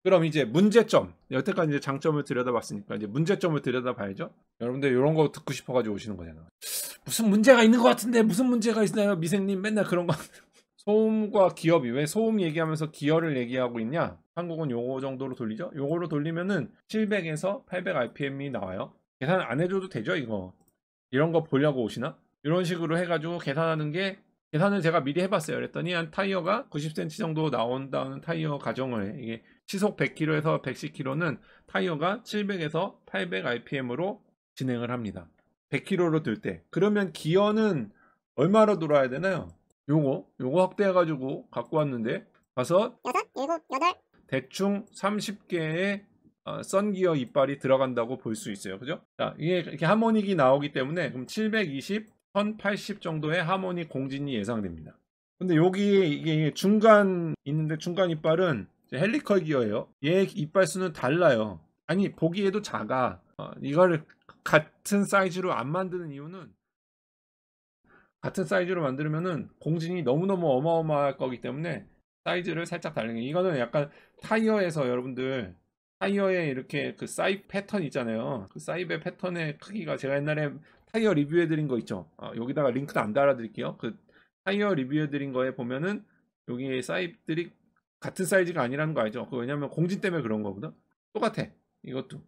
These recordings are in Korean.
그럼 이제 문제점, 여태까지 이제 장점을 들여다봤으니까 이제 문제점을 들여다봐야죠. 여러분들 이런 거 듣고 싶어가지고 오시는 거잖아. 무슨 문제가 있는 것 같은데 무슨 문제가 있나요, 미생님? 맨날 그런 거. 소음과 기업이 왜 소음 얘기하면서 기어를 얘기하고 있냐? 한국은 요거 정도로 돌리죠. 요거로 돌리면은 700에서 800 RPM이 나와요. 계산 안 해줘도 되죠, 이거. 이런 거 보려고 오시나? 이런 식으로 해가지고 계산하는 게, 계산을 제가 미리 해봤어요. 그랬더니 한 타이어가 90cm 정도 나온다는 타이어 가정을 해. 이게 시속 100km에서 110km는 타이어가 700에서 800 RPM으로 진행을 합니다. 100km로 들 때. 그러면 기어는 얼마로 돌아야 되나요? 요거 확대해가지고 갖고 왔는데, 가서 6, 7, 8 대충 30개의 썬기어 이빨이 들어간다고 볼 수 있어요. 그죠? 자, 이게 이렇게 하모닉이 나오기 때문에 그럼 720, 1080 정도의 하모닉 공진이 예상됩니다. 근데 여기 이게 중간 있는데, 중간 이빨은 헬리컬 기어예요. 얘 이빨 수는 달라요. 아니, 보기에도 작아. 이걸 같은 사이즈로 안 만드는 이유는, 같은 사이즈로 만들면은 공진이 너무너무 어마어마할 거기 때문에 사이즈를 살짝 다르게. 이거는 약간 타이어에서 여러분들, 타이어에 이렇게 그 사입 패턴 있잖아요. 그 사입의 패턴의 크기가, 제가 옛날에 타이어 리뷰해드린 거 있죠. 여기다가 링크도 안 달아드릴게요. 그 타이어 리뷰해드린 거에 보면은 여기 사입들이 같은 사이즈가 아니라는 거 알죠? 그 왜냐면 공진 때문에 그런 거거든. 똑같아. 이것도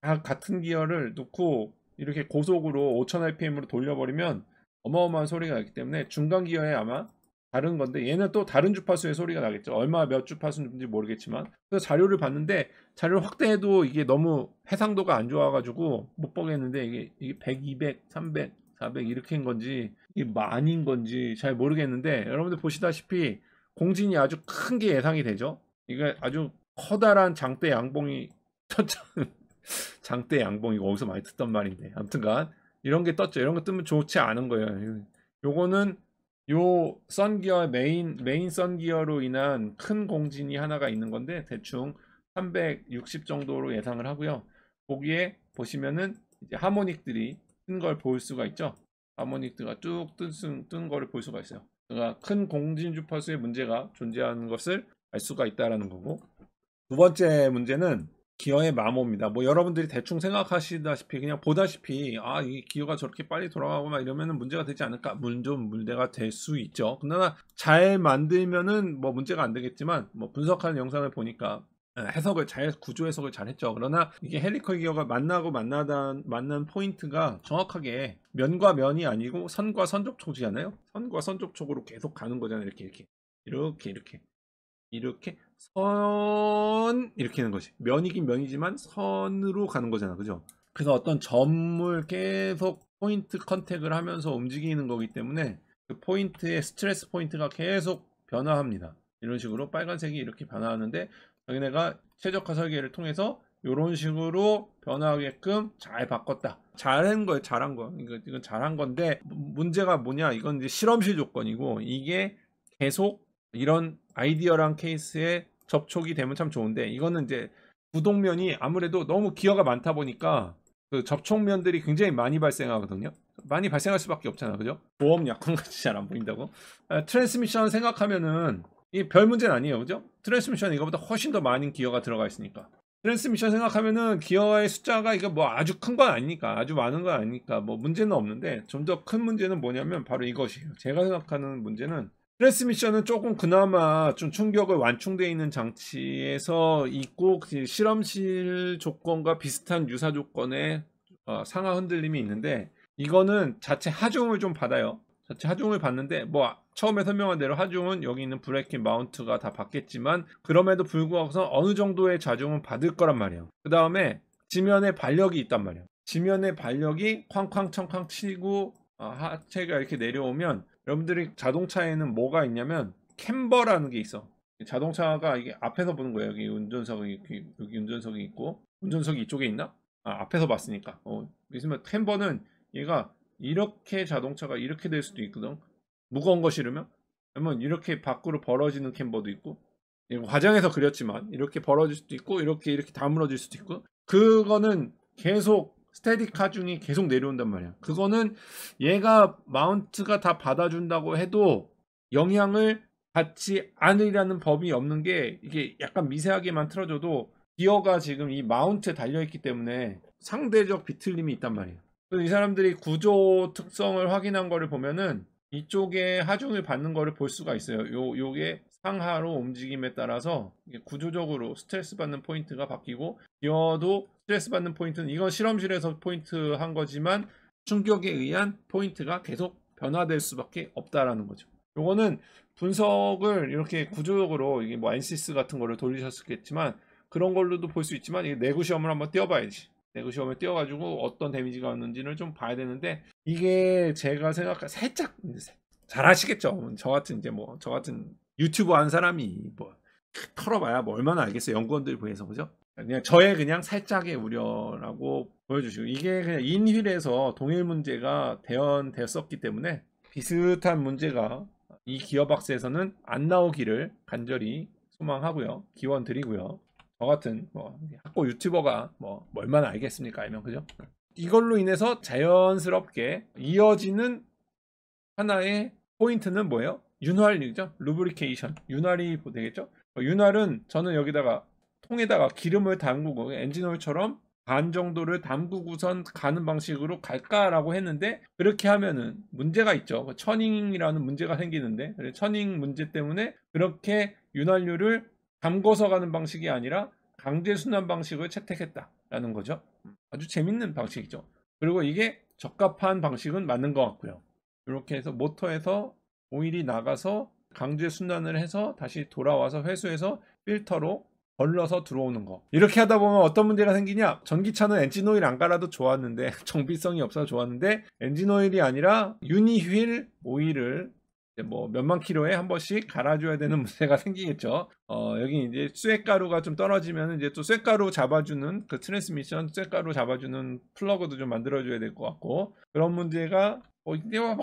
다 같은 기어를 놓고 이렇게 고속으로 5000rpm으로 돌려버리면 어마어마한 소리가 나기 때문에 중간 기어에 아마 다른 건데, 얘는 또 다른 주파수의 소리가 나겠죠. 얼마 몇 주파수인지 모르겠지만. 그래서 자료를 봤는데, 자료를 확대해도 이게 너무 해상도가 안 좋아가지고 못 보겠는데, 이게 100, 200, 300, 400 이렇게 인 건지 이게 만인 건지 잘 모르겠는데, 여러분들 보시다시피 공진이 아주 큰 게 예상이 되죠. 이게 아주 커다란 장대 양봉이 장대 양봉, 이거 어디서 많이 듣던 말인데, 아무튼간 이런 게 떴죠. 이런 거 뜨면 좋지 않은 거예요. 요거는 요 썬기어 메인 썬기어로 인한 큰 공진이 하나가 있는 건데, 대충 360 정도로 예상을 하고요. 거기에 보시면은 이제 하모닉들이 뜬 걸 볼 수가 있죠. 하모닉들가 쭉 뜬 거를 볼 수가 있어요. 그러니까 큰 공진 주파수의 문제가 존재하는 것을 알 수가 있다라는 거고, 두 번째 문제는 기어의 마모입니다. 뭐 여러분들이 대충 생각하시다시피 그냥 보다시피 이 기어가 저렇게 빨리 돌아가고 막 이러면은 문제가 되지 않을까? 좀 문제가 될 수 있죠. 그러나 잘 만들면은 뭐 문제가 안 되겠지만, 뭐 분석하는 영상을 보니까 구조 해석을 잘 했죠. 그러나 이게 헬리컬 기어가 만난 포인트가 정확하게 면과 면이 아니고 선과 선접촉이잖아요. 선과 선접촉으로 계속 가는 거잖아요. 이렇게 선, 이렇게 하는 것이 면이긴 면이지만 선으로 가는 거잖아, 그죠? 그래서 어떤 점을 계속 포인트 컨택을 하면서 움직이는 거기 때문에 그 포인트의 스트레스 포인트가 계속 변화합니다. 이런 식으로 빨간색이 이렇게 변화하는데, 자기네가 최적화 설계를 통해서 이런 식으로 변화하게끔 잘 바꿨다. 잘한 거예요, 잘한 거. 이건 잘한 건데, 문제가 뭐냐? 이건 이제 실험실 조건이고, 이게 계속 이런 아이디어랑 케이스에 접촉이 되면 참 좋은데, 이거는 이제 부동면이 아무래도 너무 기어가 많다 보니까 그 접촉면들이 굉장히 많이 발생하거든요. 많이 발생할 수밖에 없잖아, 그죠? 보험 약관같이 잘 안 보인다고. 트랜스미션 생각하면은 이 별 문제는 아니에요, 그죠? 트랜스미션 이거보다 훨씬 더 많은 기어가 들어가 있으니까. 트랜스미션 생각하면은 기어의 숫자가 이거 뭐 아주 큰 건 아니니까, 아주 많은 건 아니니까 뭐 문제는 없는데, 좀 더 큰 문제는 뭐냐면 바로 이것이에요. 제가 생각하는 문제는, 트랜스미션은 조금 그나마 좀 충격을 완충되어 있는 장치에서 있고, 실험실 조건과 비슷한 유사 조건의 상하 흔들림이 있는데, 이거는 자체 하중을 좀 받아요. 자체 하중을 받는데, 뭐 처음에 설명한 대로 하중은 여기 있는 브레이킹 마운트가 다 받겠지만, 그럼에도 불구하고서 어느 정도의 자중은 받을 거란 말이에요. 그 다음에 지면에 발력이 있단 말이에요. 지면에 발력이 쾅쾅 청쾅 치고 하체가 이렇게 내려오면, 여러분들이 자동차에는 뭐가 있냐면 캠버라는 게 있어. 자동차가 이게 앞에서 보는 거예요. 여기 운전석이 있고, 운전석이 이쪽에 있나? 앞에서 봤으니까. 있으면 캠버는 얘가 이렇게, 자동차가 이렇게 될 수도 있거든. 무거운 거 실으면. 아니면 이렇게 밖으로 벌어지는 캠버도 있고, 화장해서 그렸지만 이렇게 벌어질 수도 있고, 이렇게 다물어질 수도 있고. 그거는 계속 스테딕 하중이 계속 내려온단 말이야. 그거는 얘가 마운트가 다 받아준다고 해도 영향을 닿지 않으리라는 법이 없는 게 이게 약간 미세하게만 틀어줘도 기어가 지금 이 마운트에 달려있기 때문에 상대적 비틀림이 있단 말이에요. 그래서 이 사람들이 구조 특성을 확인한 거를 보면은 이쪽에 하중을 받는 거를 볼 수가 있어요. 요게 상하로 움직임에 따라서 구조적으로 스트레스 받는 포인트가 바뀌고 기어도 스트레스 받는 포인트는 이건 실험실에서 포인트 한 거지만 충격에 의한 포인트가 계속 변화될 수밖에 없다라는 거죠. 요거는 분석을 이렇게 구조적으로 이게 뭐 엔시스 같은 거를 돌리셨겠지만 그런 걸로도 볼 수 있지만 이 내구 시험을 한번 띄워봐야지. 내구 시험을 띄워가지고 어떤 데미지가 왔는지를 좀 봐야 되는데 이게 제가 생각할 살짝 잘 아시겠죠. 저 같은 유튜브 한 사람이 뭐 털어봐야 뭐 얼마나 알겠어요. 연구원들 보여서 그죠? 그냥 저의 그냥 살짝의 우려라고 보여주시고 이게 그냥 인휠에서 동일 문제가 대연됐었기 때문에 비슷한 문제가 이 기어박스에서는 안 나오기를 간절히 소망하고요. 기원 드리고요. 저 같은 뭐 학고 유튜버가 뭐 얼마나 알겠습니까? 알면 그죠? 이걸로 인해서 자연스럽게 이어지는 하나의 포인트는 뭐예요? 윤활유죠. 루브리케이션. 윤활이 되겠죠? 윤활은 저는 여기다가 통에다가 기름을 담그고 엔진오일처럼 반 정도를 담그고선 가는 방식으로 갈까라고 했는데 그렇게 하면은 문제가 있죠. 처닝이라는 문제가 생기는데 처닝 문제 때문에 그렇게 윤활유를 담궈서 가는 방식이 아니라 강제 순환 방식을 채택했다라는 거죠. 아주 재밌는 방식이죠. 그리고 이게 적합한 방식은 맞는 것 같고요. 이렇게 해서 모터에서 오일이 나가서 강제 순환을 해서 다시 돌아와서 회수해서 필터로 걸러서 들어오는 거. 이렇게 하다 보면 어떤 문제가 생기냐? 전기차는 엔진오일 안 갈아도 좋았는데 정비성이 없어서 좋았는데 엔진오일이 아니라 유니휠 오일을 뭐 몇만 킬로에 한 번씩 갈아줘야 되는 문제가 생기겠죠. 여기 이제 쇠가루가 좀 떨어지면 이제 또 쇠가루 잡아주는 그 트랜스미션 쇠가루 잡아주는 플러그도 좀 만들어줘야 될 것 같고 그런 문제가 뭐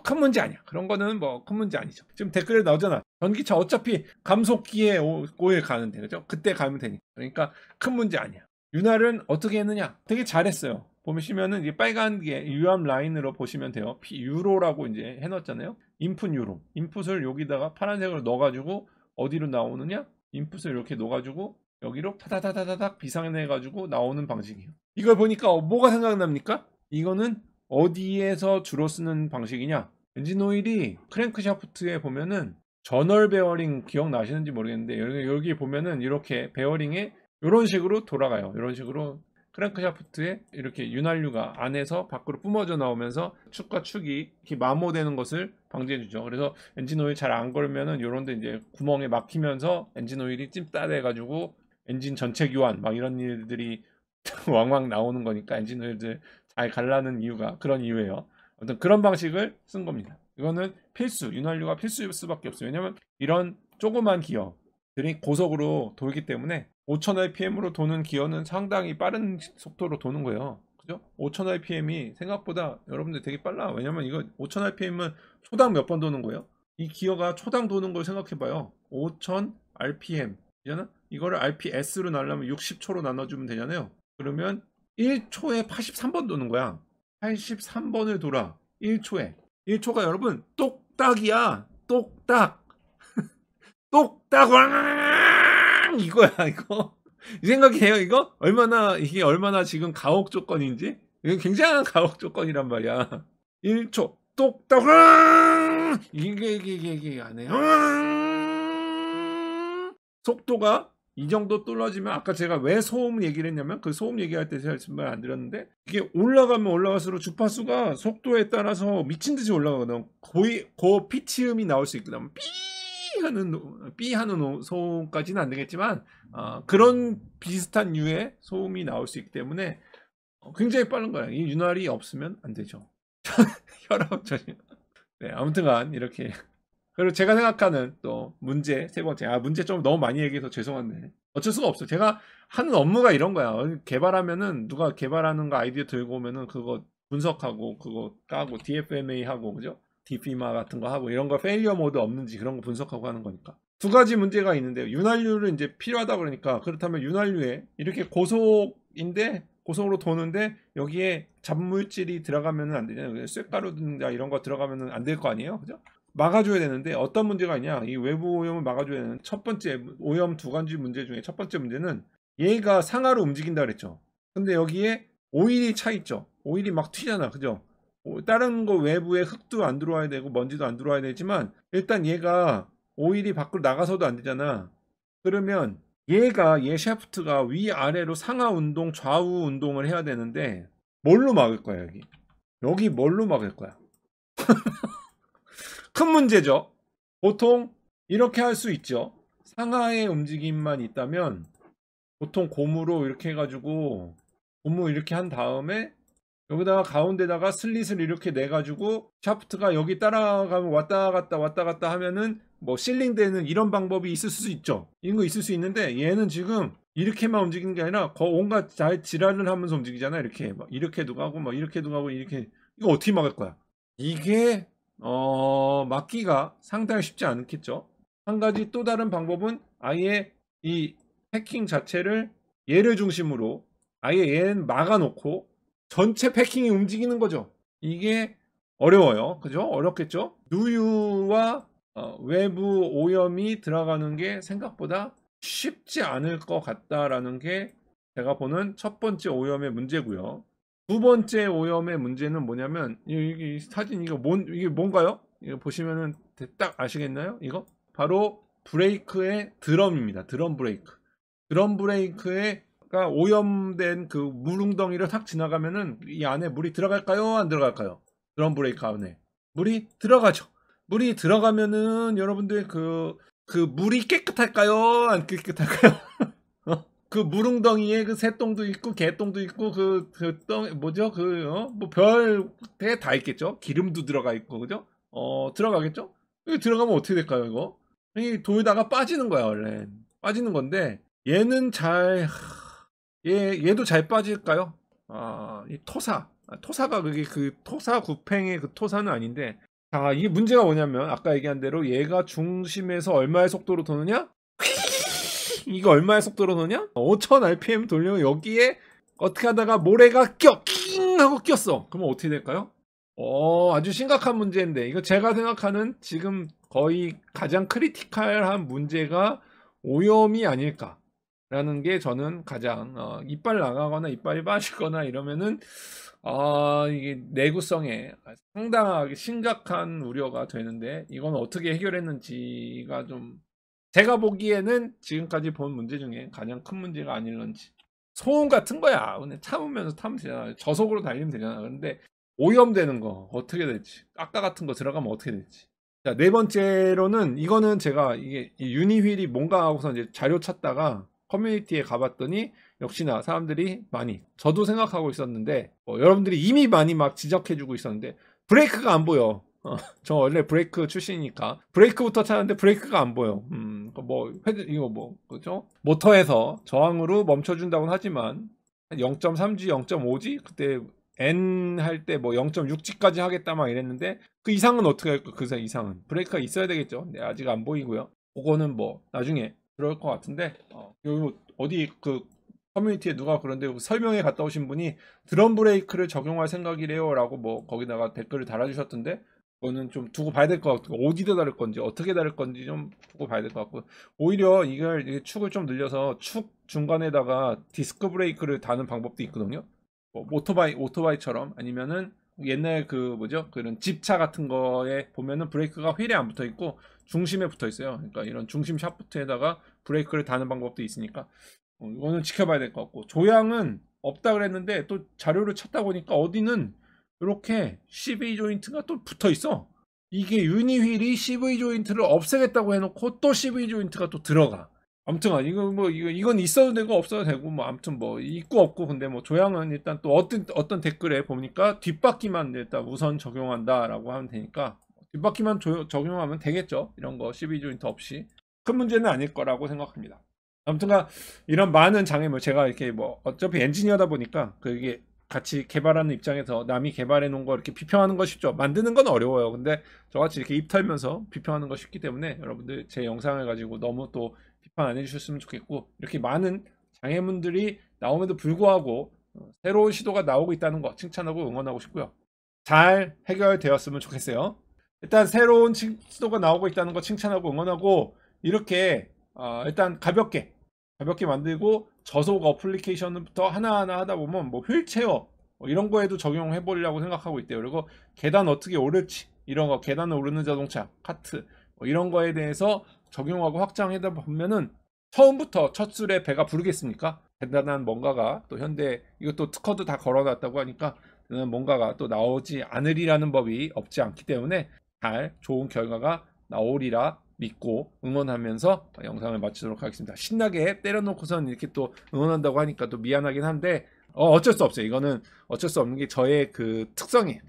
큰 문제 아니야. 그런 거는 뭐 큰 문제 아니죠. 지금 댓글에 나오잖아. 전기차 어차피 감속기에 오일 가는데 그죠? 그때 가면 되니까. 그러니까 큰 문제 아니야. 윤활은 어떻게 했느냐? 되게 잘했어요. 보시면은 이게 빨간 게 유압 라인으로 보시면 돼요. 유로라고 이제 해놨잖아요. 인풋 유로. 인풋을 여기다가 파란색으로 넣어가지고 어디로 나오느냐? 인풋을 이렇게 넣어가지고 여기로 타다다다닥 비상해가지고 나오는 방식이에요. 이걸 보니까 뭐가 생각납니까? 이거는 어디에서 주로 쓰는 방식이냐? 엔진 오일이 크랭크샤프트에 보면은 저널 베어링 기억나시는지 모르겠는데 여기 보면은 이렇게 베어링에 이런 식으로 돌아가요. 이런 식으로 크랭크샤프트에 이렇게 윤활유가 안에서 밖으로 뿜어져 나오면서 축과 축이 이렇게 마모되는 것을 방지해 주죠. 그래서 엔진 오일 잘 안 걸면은 이런 데 이제 구멍에 막히면서 엔진 오일이 찜따대 가지고 엔진 전체 교환 막 이런 일들이 왕왕 나오는 거니까 엔진 오일들 잘 갈라는 이유가 그런 이유예요. 아무튼 그런 방식을 쓴 겁니다. 이거는 필수, 윤활유가 필수일 수밖에 없어요. 왜냐면 이런 조그만 기어들이 고속으로 돌기 때문에 5000rpm으로 도는 기어는 상당히 빠른 속도로 도는 거예요. 그죠? 5000rpm이 생각보다 여러분들 되게 빨라. 왜냐면 이거 5000rpm은 초당 몇 번 도는 거예요? 이 기어가 초당 도는 걸 생각해봐요. 5000rpm. 이거를 rps로 나누면 60초로 나눠주면 되잖아요. 그러면 1초에 83번 도는 거야. 83번을 돌아. 1초에. 1초가 여러분 똑딱이야. 똑딱. 똑딱 왕 이거야 이거. 이 생각해요 이거? 이게 얼마나 지금 가혹 조건인지? 이게 굉장한 가혹 조건이란 말이야. 1초 똑딱 왕 이게 안 해요. 속도가 이 정도 떨어지면 아까 제가 왜 소음 얘기를 했냐면 그 소음 얘기할 때 제가 말 안 드렸는데 이게 올라가면 올라갈수록 주파수가 속도에 따라서 미친 듯이 올라가거든. 거의 피치음이 나올 수 있거든. 삐 하는 소음까지는 안 되겠지만 그런 비슷한 류의 소음이 나올 수 있기 때문에 굉장히 빠른 거야. 이 윤활이 없으면 안 되죠. 혈압 저지. 네, 아무튼간 이렇게. 그리고 제가 생각하는 또 문제 세 번째. 문제 좀 너무 많이 얘기해서 죄송한데 어쩔 수가 없어. 제가 하는 업무가 이런 거야. 개발하면은 누가 개발하는 거 아이디어 들고 오면은 그거 분석하고 그거 까고 DFMA 하고 그죠? 디피마 같은 거 하고 이런 거 페일리어 모드 없는지 그런 거 분석하고 하는 거니까. 두 가지 문제가 있는데요. 윤활유를 이제 필요하다 그러니까 그렇다면 윤활유에 이렇게 고속으로 도는데 여기에 잡물질이 들어가면은 안 되잖아요. 쇳가루든가 이런 거 들어가면은 안 될 거 아니에요. 그죠? 막아줘야 되는데 어떤 문제가 있냐, 이 외부 오염을 막아줘야 되는 첫 번째 오염 두 가지 문제 중에 첫 번째 문제는 얘가 상하로 움직인다 그랬죠. 근데 여기에 오일이 차 있죠. 오일이 막 튀잖아, 그죠? 다른 거 외부에 흙도 안 들어와야 되고 먼지도 안 들어와야 되지만 일단 얘가 오일이 밖으로 나가서도 안 되잖아. 그러면 얘 샤프트가 위아래로 상하 운동 좌우 운동을 해야 되는데 뭘로 막을 거야? 여기 뭘로 막을 거야? 큰 문제죠. 보통 이렇게 할 수 있죠. 상하의 움직임만 있다면 보통 고무로 이렇게 해가지고 고무 이렇게 한 다음에 여기다가 가운데다가 슬릿을 이렇게 내가지고 샤프트가 여기 따라가면 왔다 갔다 하면은 뭐 실링되는 이런 방법이 있을 수 있죠. 이런 거 있을 수 있는데 얘는 지금 이렇게만 움직이는 게 아니라 온갖 지랄을 하면서 움직이잖아. 이렇게 막 이렇게도 가고 막 이렇게도 가고 이렇게. 이거 어떻게 막을 거야? 이게 막기가 상당히 쉽지 않겠죠. 한 가지 또 다른 방법은 아예 이 패킹 자체를 얘를 중심으로 아예 얘는 막아놓고 전체 패킹이 움직이는 거죠. 이게 어려워요. 그죠? 어렵겠죠? 누유와 외부 오염이 들어가는 게 생각보다 쉽지 않을 것 같다라는 게 제가 보는 첫 번째 오염의 문제고요. 두 번째 오염의 문제는 뭐냐면 이 사진 이게 뭔가요? 이거 보시면은 딱 아시겠나요? 이거 바로 브레이크의 드럼입니다. 드럼 브레이크. 드럼 브레이크가 오염된 그 물웅덩이를 탁 지나가면은 이 안에 물이 들어갈까요? 안 들어갈까요? 드럼 브레이크 안에 물이 들어가죠. 물이 들어가면은 여러분들 그 물이 깨끗할까요? 안 깨끗할까요? 그 물웅덩이에 그 새똥도 있고 개똥도 있고 똥 뭐죠? 뭐 별에 다 있겠죠. 기름도 들어가 있고 그죠? 들어가겠죠? 이거 들어가면 어떻게 될까요? 이거 이 돌다가 빠지는 거야 원래. 빠지는 건데 얘는 얘도 잘 빠질까요? 이 토사가 그게 그 토사 구팽의 그 토사는 아닌데, 자, 이 문제가 뭐냐면 아까 얘기한 대로 얘가 중심에서 얼마의 속도로 도느냐? 이거 얼마의 속도로 도냐? 5000rpm 돌리면 여기에 어떻게 하다가 모래가 낑 하고 꼈어. 그러면 어떻게 될까요? 아주 심각한 문제인데 이거 제가 생각하는 지금 거의 가장 크리티컬한 문제가 오염이 아닐까라는 게 저는 가장 이빨 나가거나 이빨이 빠지거나 이러면은 이게 내구성에 상당하게 심각한 우려가 되는데 이건 어떻게 해결했는지가 좀 제가 보기에는 지금까지 본 문제 중에 가장 큰 문제가 아닐런지. 소음 같은 거야. 근데 참으면서 타면 되잖아. 저속으로 달리면 되잖아. 근데 오염되는 거 어떻게 될지, 아까 같은 거 들어가면 어떻게 될지. 자, 네 번째로는 이거는 제가 이게 유니휠이 뭔가 하고서 이제 자료 찾다가 커뮤니티에 가봤더니 역시나 사람들이 많이, 저도 생각하고 있었는데 여러분들이 이미 많이 막 지적해주고 있었는데 브레이크가 안 보여. 저 원래 브레이크 출신이니까 브레이크부터 찾았는데 브레이크가 안 보여. 이거 그죠? 모터에서 저항으로 멈춰준다고는 하지만 0.3G, 0.5G 그때 N 할 때 뭐 0.6G까지 하겠다 막 이랬는데 그 이상은 어떻게 할까? 그 이상은 브레이크가 있어야 되겠죠. 근데 아직 안 보이고요. 그거는 뭐 나중에 들어올 것 같은데 여기 어디 그 커뮤니티에 누가 그런데 설명회 갔다 오신 분이 드럼 브레이크를 적용할 생각이래요라고 뭐 거기다가 댓글을 달아주셨던데 그거는 좀 두고 봐야 될 것 같고 어디다 다를 건지 어떻게 다를 건지 좀 두고 봐야 될 것 같고 오히려 이걸 축을 좀 늘려서 축 중간에다가 디스크 브레이크를 다는 방법도 있거든요. 뭐 오토바이처럼 아니면은 옛날 그 뭐죠 그런 집차 같은 거에 보면은 브레이크가 휠에 안 붙어 있고 중심에 붙어 있어요. 그러니까 이런 중심 샤프트에다가 브레이크를 다는 방법도 있으니까 이거는 지켜봐야 될 것 같고 조향은 없다 그랬는데 또 자료를 찾다 보니까 어디는 이렇게 CV 조인트가 또 붙어 있어. 이게 유니휠이 CV 조인트를 없애겠다고 해놓고 또 CV 조인트가 또 들어가. 아무튼 이건 있어도 되고 없어도 되고 뭐 아무튼 뭐 있고 없고 근데 뭐 조향은 일단 또 어떤 댓글에 보니까 뒷바퀴만 일단 우선 적용한다라고 하면 되니까 뒷바퀴만 적용하면 되겠죠. 이런 거 CV 조인트 없이 큰 문제는 아닐 거라고 생각합니다. 아무튼간 이런 많은 장애물 제가 이렇게 뭐 어차피 엔지니어다 보니까 그게 같이 개발하는 입장에서 남이 개발해 놓은 거 이렇게 비평하는 거 쉽죠. 만드는 건 어려워요. 근데 저같이 이렇게 입 털면서 비평하는 거 쉽기 때문에 여러분들 제 영상을 가지고 너무 또 비판 안 해주셨으면 좋겠고 이렇게 많은 장애물들이 나옴에도 불구하고 새로운 시도가 나오고 있다는 거 칭찬하고 응원하고 싶고요. 잘 해결되었으면 좋겠어요. 일단 새로운 시도가 나오고 있다는 거 칭찬하고 응원하고, 이렇게 일단 가볍게 만들고 저속 어플리케이션부터 하나하나 하다 보면 뭐 휠체어 뭐 이런 거에도 적용해 보려고 생각하고 있대요. 그리고 계단 어떻게 오를지 이런 거, 계단을 오르는 자동차, 카트 뭐 이런 거에 대해서 적용하고 확장하다 보면은 처음부터 첫 술에 배가 부르겠습니까? 대단한 뭔가가 또 현대, 이것도 특허도 다 걸어놨다고 하니까 뭔가가 또 나오지 않으리라는 법이 없지 않기 때문에 잘 좋은 결과가 나오리라 믿고 응원하면서 영상을 마치도록 하겠습니다. 신나게 때려놓고선 이렇게 또 응원한다고 하니까 또 미안하긴 한데 어쩔 수 없어요. 이거는 어쩔 수 없는 게 저의 그 특성이에요.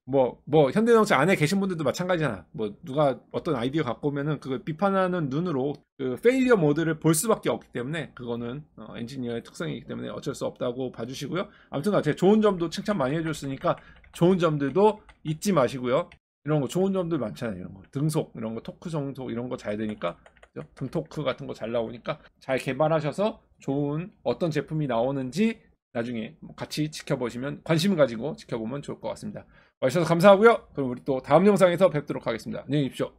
뭐 현대자동차 안에 계신 분들도 마찬가지잖아. 뭐 누가 어떤 아이디어 갖고 오면은 그걸 비판하는 눈으로 그 페일리어 모드를 볼 수밖에 없기 때문에, 그거는 엔지니어의 특성이기 때문에 어쩔 수 없다고 봐주시고요. 아무튼 제가 좋은 점도 칭찬 많이 해줬으니까 좋은 점들도 잊지 마시고요. 이런 거 좋은 점들 많잖아요. 이런 거 등속, 이런 거 토크 정속 이런 거 잘 되니까, 그죠? 등토크 같은 거 잘 나오니까 잘 개발하셔서 좋은 어떤 제품이 나오는지 나중에 같이 지켜보시면, 관심 가지고 지켜보면 좋을 것 같습니다. 와주셔서 감사하고요. 그럼 우리 또 다음 영상에서 뵙도록 하겠습니다. 안녕히 계십시오.